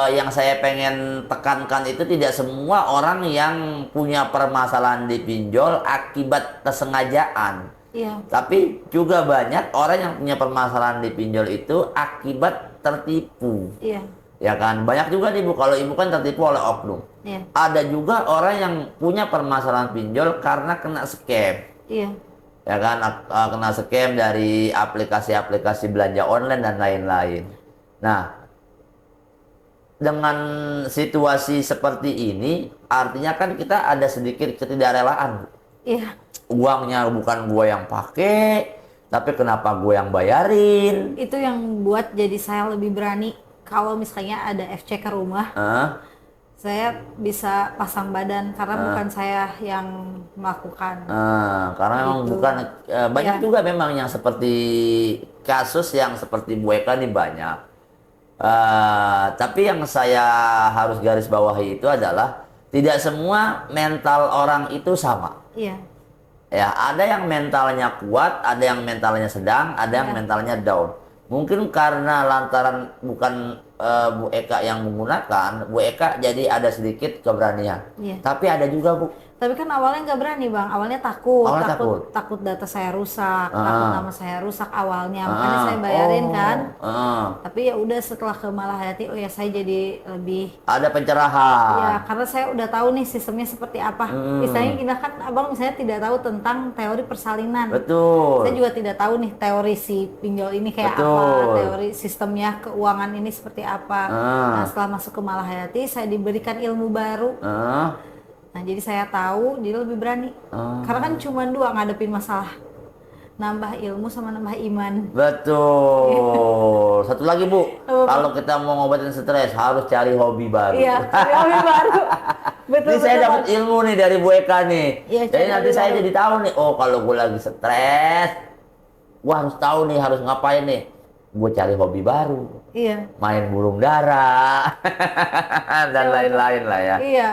Yang saya pengen tekankan itu tidak semua orang yang punya permasalahan di pinjol akibat kesengajaan. Iya. Tapi juga banyak orang yang punya permasalahan di pinjol itu akibat tertipu. Iya. Ya kan, banyak juga nih Bu, kalau ibu kan tertipu oleh oknum. Iya. Ada juga orang yang punya permasalahan pinjol karena kena scam. Iya. Ya kan, kena scam dari aplikasi-aplikasi belanja online dan lain-lain. Nah, dengan situasi seperti ini, artinya kan kita ada sedikit ketidakrelaan. Iya. Uangnya bukan gua yang pakai, tapi kenapa gua yang bayarin? Itu yang buat jadi saya lebih berani kalau misalnya ada FC ke rumah. Saya bisa pasang badan karena bukan saya yang melakukan. Karena memang bukan banyak juga memang yang seperti kasus yang seperti Bu Eka ini banyak. Tapi yang saya harus garis bawahi itu adalah tidak semua mental orang itu sama. Iya. Ya, ada yang mentalnya kuat, ada yang mentalnya sedang, ada yang mentalnya down. Mungkin karena lantaran bukan Bu Eka yang menggunakan, Bu Eka jadi ada sedikit keberanian. Tapi ada juga Bu. Tapi kan awalnya nggak berani Bang, awalnya takut data saya rusak, takut nama saya rusak awalnya, makanya saya bayarin kan. Tapi ya udah setelah ke Malahayati, oh ya saya jadi lebih ada pencerahan. Ya karena saya udah tahu nih sistemnya seperti apa. Misalnya gini kan Abang misalnya tidak tahu tentang teori persalinan. Betul. Saya juga tidak tahu nih teori si pinjol ini kayak apa, teori sistemnya keuangan ini seperti apa. Nah setelah masuk ke Malahayati saya diberikan ilmu baru. Nah jadi saya tahu, jadi lebih berani. Karena kan cuma dua ngadepin masalah, nambah ilmu sama nambah iman. Betul. Satu lagi Bu, kalau kita mau ngobatin stres harus cari hobi baru. Iya, cari hobi baru. Betul, Ini saya betul, dapat Bang. ilmu nih dari Bu Eka nih. Iya, Jadi cari nanti hobi saya baru. jadi tahu nih, oh kalau gue lagi stres, gue harus tahu nih harus ngapain nih. Gue cari hobi baru, Iya. main burung dara dan Iya, betul. lain-lain lah ya. Iya.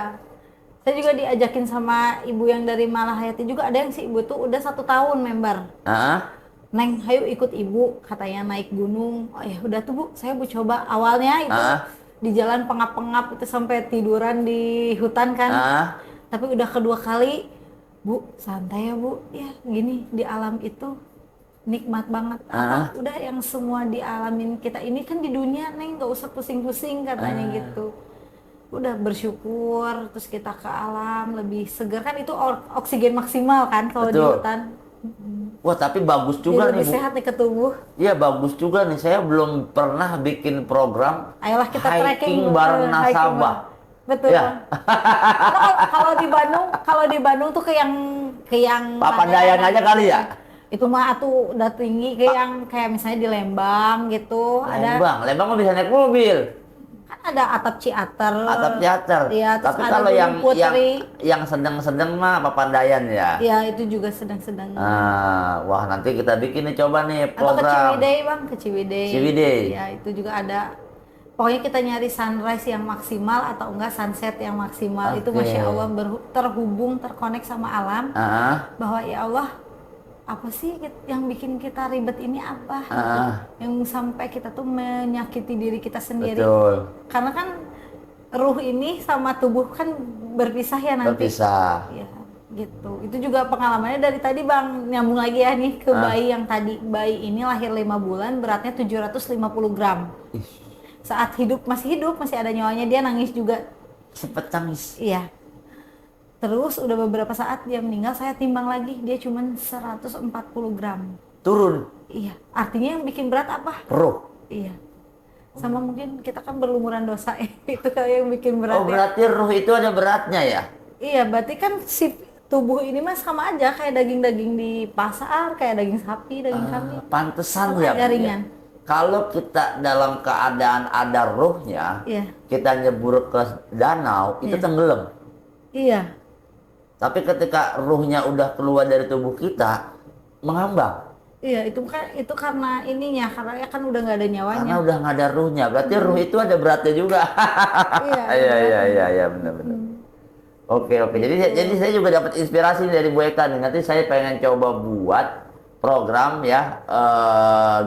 Saya juga diajakin sama ibu yang dari Malahayati juga, ada yang si ibu tuh udah 1 tahun member. Ah, Neng, ayo ikut ibu, katanya naik gunung. Oh ya udah tuh bu, saya bu coba. Awalnya itu di jalan pengap-pengap itu sampai tiduran di hutan kan. Tapi udah kedua kali, bu santai ya bu, ya gini di alam itu nikmat banget. Apa udah yang semua dialamin kita ini kan di dunia, Neng nggak usah pusing-pusing katanya gitu. Udah bersyukur, terus kita ke alam lebih segar kan, itu oksigen maksimal kan kalau di Betul. hutan. Wah tapi bagus Jadi juga nih lebih Bu. sehat nih ke tubuh. Iya bagus juga nih, saya belum pernah bikin program Ayolah kita trekking hiking bareng hiking nasabah. bareng. Betul. Ya. Karena kalau di Bandung tuh ke yang Papandayan aja kali ya. Itu mah tuh udah tinggi, ke yang kayak misalnya di Lembang gitu. Lembang mah bisa naik mobil. Kan ada atap Ciater. Atap teater. Iya, terus Tapi ada kalau Gunung Putri. yang sedang-sedang mah Papandayan ya. Iya, itu juga sedang-sedang. Wah nanti kita bikin nih, coba nih Atau ke program. Ciwidey bang, ke Ciwidey. Ciwidey. Ya itu juga ada. Pokoknya kita nyari sunrise yang maksimal atau enggak sunset yang maksimal. Itu Masya Allah terhubung, terkonek sama alam. Bahwa ya Allah, apa sih yang bikin kita ribet ini apa? Yang sampai kita tuh menyakiti diri kita sendiri. Betul. Karena kan ruh ini sama tubuh kan berpisah ya nanti. Berpisah. Ya, gitu. Itu juga pengalamannya dari tadi bang, nyambung lagi ya nih ke bayi yang tadi. Bayi ini lahir 5 bulan, beratnya 750 gram. Saat masih ada nyawanya, dia nangis juga. Sempet nangis. Iya. Terus udah beberapa saat dia meninggal, saya timbang lagi, dia cuma 140 gram. Turun. Iya. Artinya yang bikin berat apa? Ruh. Iya. Sama mungkin kita kan berlumuran dosa itu kayak yang bikin berat. Oh berarti ruh itu ada beratnya ya? Iya, berarti kan si tubuh ini mah sama aja kayak daging-daging di pasar, kayak daging sapi, daging kambing. Pantesan Sama ya. aja ringan. Kalau kita dalam keadaan ada ruhnya, kita nyebur ke danau, itu tenggelam. Iya. Tapi ketika ruhnya udah keluar dari tubuh kita, mengambang. Iya, itu karena ininya, karena kan udah nggak ada nyawanya. Karena udah nggak ada ruhnya, berarti ruh itu ada beratnya juga. Iya, benar-benar. Oke. Jadi saya juga dapat inspirasi dari Bu Eka nih. Nanti saya pengen coba buat program ya,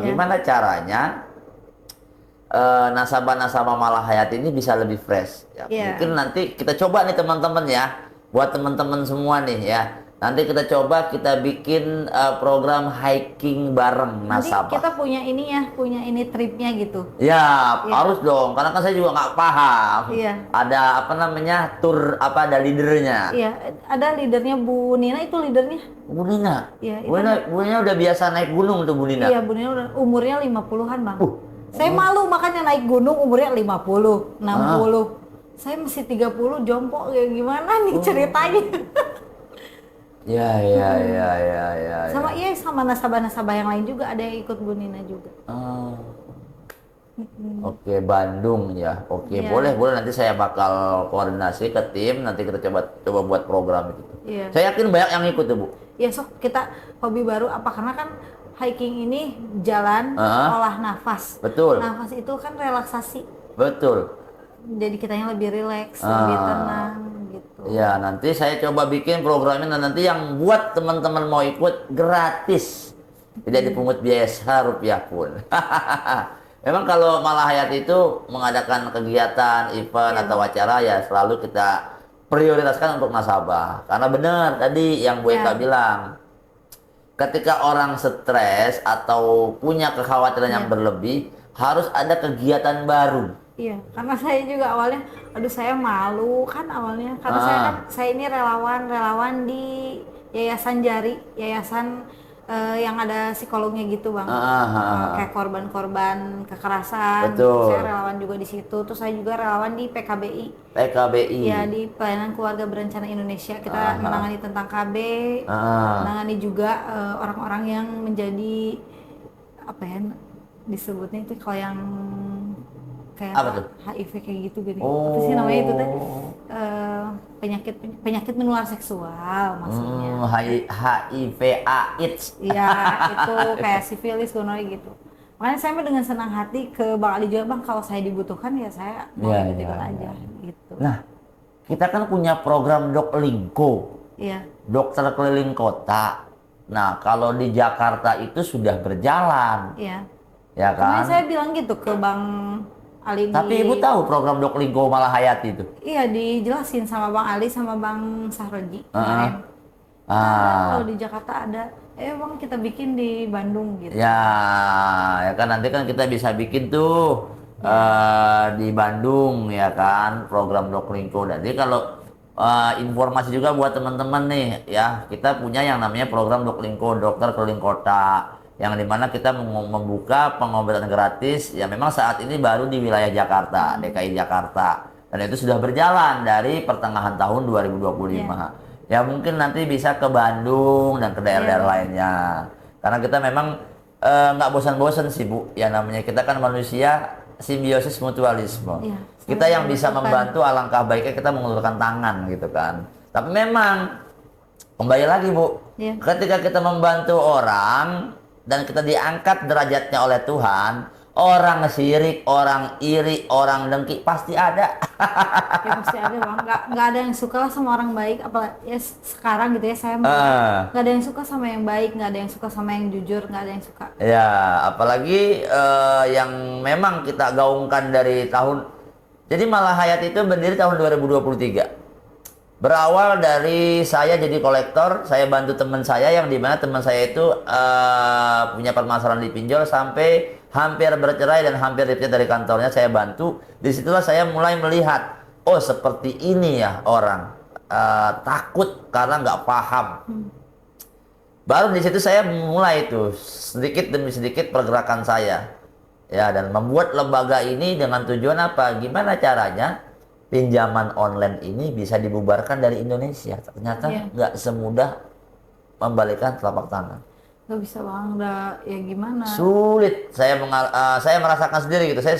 gimana caranya nasabah-nasabah Malahayati ini bisa lebih fresh. Ya. Mungkin nanti kita coba nih teman-teman ya, buat teman-teman semua nih ya. Nanti kita coba kita bikin program hiking bareng nasabah. Nanti kita punya ini tripnya gitu. Ya, harus dong, karena kan saya juga nggak paham. Iya. Ada apa namanya ada leadernya. Iya, ada leadernya Bu Nina, itu leadernya. Bu Nina. Iya, Bu Nina udah biasa naik gunung tuh Bu Nina. Iya, Bu Nina udah umurnya 50-an, Bang. Saya malu makanya naik gunung umurnya 50, 60. Saya masih 30, jompo kayak gimana nih ceritanya. Ya. Sama nasabah-nasabah yang lain juga ada yang ikut Bu Nina juga. Oke, Bandung ya. Oke, boleh nanti saya bakal koordinasi ke tim, nanti kita coba buat program itu. Iya. Saya yakin banyak yang ikut tuh, Bu. Ya, sok kita hobi baru apa, karena kan hiking ini jalan olah nafas. Betul. Nafas itu kan relaksasi. Betul. Jadi kitanya lebih rileks, lebih tenang gitu. Ya, nanti saya coba bikin programnya, dan nanti yang buat teman-teman mau ikut gratis. Tidak dipungut biaya Rp1 pun. Memang kalau Malahayati itu mengadakan kegiatan, event atau acara ya selalu kita prioritaskan untuk nasabah. Karena benar tadi yang Bu Eka bilang, ketika orang stres atau punya kekhawatiran yang berlebih, harus ada kegiatan baru. Iya, karena saya juga awalnya, saya malu kan awalnya, karena saya ini relawan di Yayasan Jari, yayasan yang ada psikolognya gitu bang, kayak korban-korban kekerasan. Betul. Saya relawan juga di situ, terus saya juga relawan di PKBI. Ya, di Pelayanan Keluarga Berencana Indonesia, kita menangani tentang KB, menangani juga orang-orang yang menjadi apa ya disebutnya itu, kalau yang kayak Apa tuh? HIV kayak gitu gini. Apa sih namanya itu teh? Penyakit penyakit menular seksual maksudnya. HIV AIDS. Iya, itu kayak sifilis gonorrhea gitu. Makanya saya mah dengan senang hati ke Bang Ali juga, Bang, kalau saya dibutuhkan ya saya mau Iya, ikut-ikut iya, aja iya. gitu. Nah, kita kan punya program Doklingko, Iya. dokter keliling kota. Nah, kalau di Jakarta itu sudah berjalan, Iya. ya Kemarin kan? saya bilang gitu ke Bang Ali Tapi ibu tahu program Doklingko Malahayati itu? iya dijelasin sama Bang Ali sama Bang Sahroji Heeh. kemarin. Ada Ah, kalau di Jakarta ada. Bang kita bikin di Bandung gitu. ya, ya kan nanti kan kita bisa bikin tuh di Bandung ya kan program Doklingko. Jadi kalau informasi juga buat teman-teman nih ya, kita punya yang namanya program Doklingko, dokter keliling kota, yang dimana kita membuka pengobatan gratis ya memang saat ini baru di wilayah Jakarta, DKI Jakarta, dan itu sudah berjalan dari pertengahan tahun 2025. Ya mungkin nanti bisa ke Bandung dan ke daerah-daerah lainnya, karena kita memang nggak bosan-bosan sih Bu, ya namanya kita kan manusia simbiosis mutualisme. Iya, Kita yang bisa membutuhkan. membantu alangkah baiknya kita mengulurkan tangan gitu kan. Tapi memang kembali lagi Bu, Iya. ketika kita membantu orang dan kita diangkat derajatnya oleh Tuhan, orang sirik, orang iri, orang dengki pasti ada. Ya pasti ada Bang, nggak ada yang suka lah sama orang baik, apalagi ya sekarang gitu ya saya nggak ada yang suka sama yang baik, nggak ada yang suka sama yang jujur, nggak ada yang suka. Ya, apalagi yang memang kita gaungkan dari tahun. Jadi Malahayat itu berdiri tahun 2023. Berawal dari saya jadi kolektor, saya bantu teman saya yang dimana teman saya itu punya permasalahan di pinjol sampai hampir bercerai dan hampir dipecat dari kantornya, saya bantu. Disitulah saya mulai melihat, oh seperti ini ya orang takut karena nggak paham. Baru di situ saya mulai itu sedikit demi sedikit pergerakan saya, ya, dan membuat lembaga ini dengan tujuan apa? Gimana caranya pinjaman online ini bisa dibubarkan dari Indonesia? Ternyata nggak semudah membalikkan telapak tangan. Nggak bisa Bang, udah ya gimana? Sulit. Saya merasakan sendiri gitu. Saya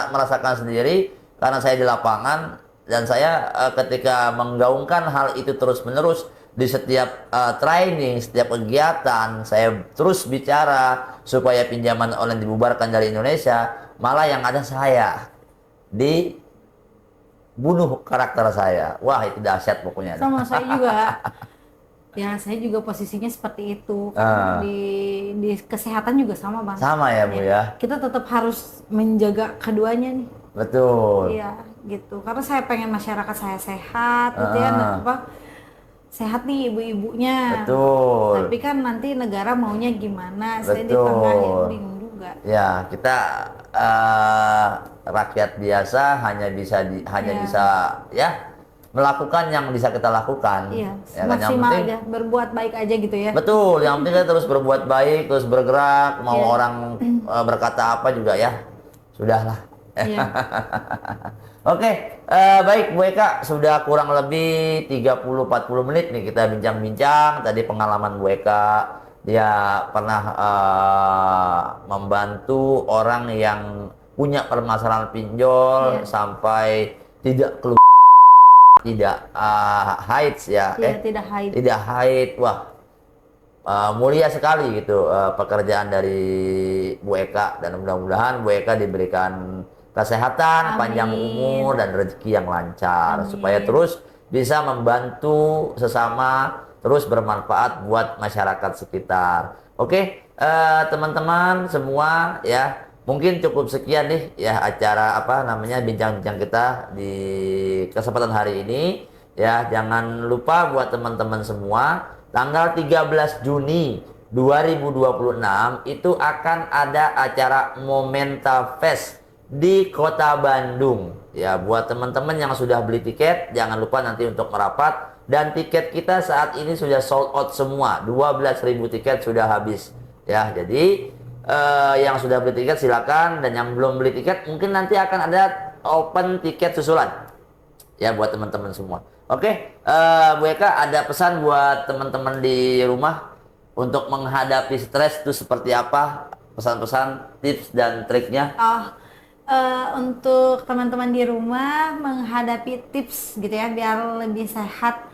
merasakan sendiri karena saya di lapangan dan saya ketika menggaungkan hal itu terus-menerus di setiap training, setiap kegiatan, saya terus bicara supaya pinjaman online dibubarkan dari Indonesia. Malah yang ada saya dibunuh karakter saya. Wah, itu dahsyat pokoknya. Sama saya juga. Ya, saya juga posisinya seperti itu. Karena di kesehatan juga sama, Bang. Sama ya, Bu ya. Kita tetap harus menjaga keduanya nih. Betul. Iya, gitu. Karena saya pengen masyarakat saya sehat, gitu ya. Sehat nih ibu-ibunya. Betul. Tapi kan nanti negara maunya gimana? Saya di Betul. tengah yang bingung juga. Ya, kita rakyat biasa hanya bisa ya melakukan yang bisa kita lakukan. Iya, Ya kan? Yang maksimal penting, aja, berbuat baik aja gitu ya. betul, yang penting kita terus berbuat baik, terus bergerak, mau orang berkata apa juga ya, sudahlah. Iya. Oke, baik Bu Eka, sudah kurang lebih 30-40 menit nih kita bincang-bincang. Tadi pengalaman Bu Eka, dia pernah membantu orang yang punya permasalahan pinjol sampai tidak keluar. Tidak haid ya, tidak haid. Tidak haid. Wah, mulia sekali gitu pekerjaan dari Bu Eka, dan mudah-mudahan Bu Eka diberikan kesehatan, panjang umur dan rezeki yang lancar supaya terus bisa membantu sesama, terus bermanfaat buat masyarakat sekitar. Oke, teman-teman semua ya. Mungkin cukup sekian nih ya acara bincang-bincang kita di kesempatan hari ini ya. Jangan lupa buat teman-teman semua, tanggal 13 Juni 2026 itu akan ada acara Momenta Fest di Kota Bandung. Ya, buat teman-teman yang sudah beli tiket jangan lupa nanti untuk merapat, dan tiket kita saat ini sudah sold out semua. 12.000 tiket sudah habis. Ya, jadi yang sudah beli tiket silakan, dan yang belum beli tiket mungkin nanti akan ada open tiket susulan ya buat teman-teman semua. Oke, Bu Eka ada pesan buat teman-teman di rumah untuk menghadapi stres itu seperti apa? Pesan-pesan, tips dan triknya? Untuk teman-teman di rumah menghadapi tips gitu ya biar lebih sehat,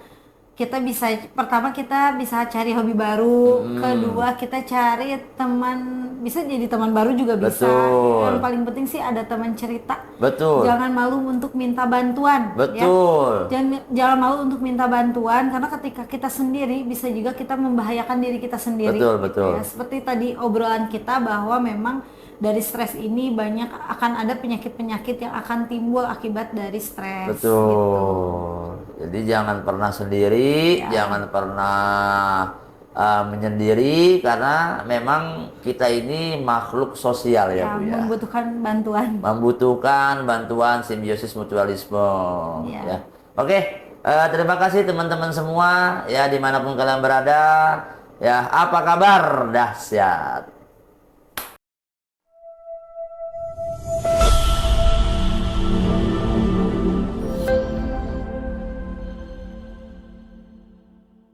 pertama kita bisa cari hobi baru, kedua kita cari teman, bisa jadi teman baru juga bisa. Yang Betul. paling penting sih ada teman cerita. Betul. Jangan malu untuk minta bantuan, ya. Betul. Jangan malu untuk minta bantuan karena ketika kita sendiri bisa juga kita membahayakan diri kita sendiri. Betul, gitu betul. ya. Seperti tadi obrolan kita bahwa memang dari stres ini banyak akan ada penyakit-penyakit yang akan timbul akibat dari stres. Betul. Gitu. Jadi jangan pernah sendiri, Ya. jangan pernah menyendiri karena memang kita ini makhluk sosial ya, Bu ya. Membutuhkan bantuan. Membutuhkan bantuan simbiosis mutualisme. Ya. Ya. Oke, terima kasih teman-teman semua ya dimanapun kalian berada. Ya, apa kabar? Dahsyat.